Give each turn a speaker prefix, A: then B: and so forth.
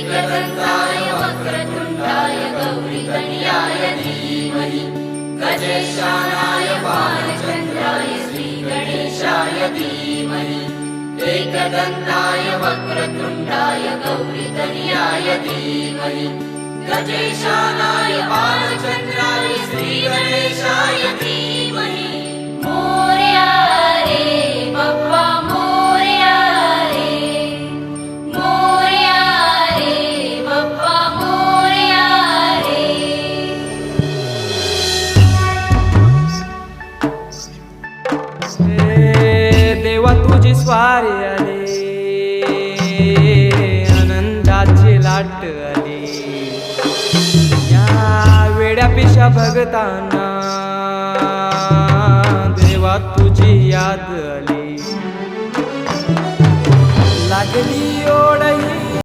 A: एकदन्ताय वक्रतुण्डाय गौरीतनयाय धीमहि गजेशानाय बालचन्द्राय श्रीगणेशाय धीमहि एकदन्ताय वक्रतुण्डाय गौरीतनयाय धीमहि गजेशानाय बालचन्द्राय श्रीगणेशाय धीमहि मोरया रे बाप्पा मोरया रे बाप्पा मोरया रे
B: देवा तुझी स्वारी आली आनंदाची लाट आली या वेड्या पिशा भगतांना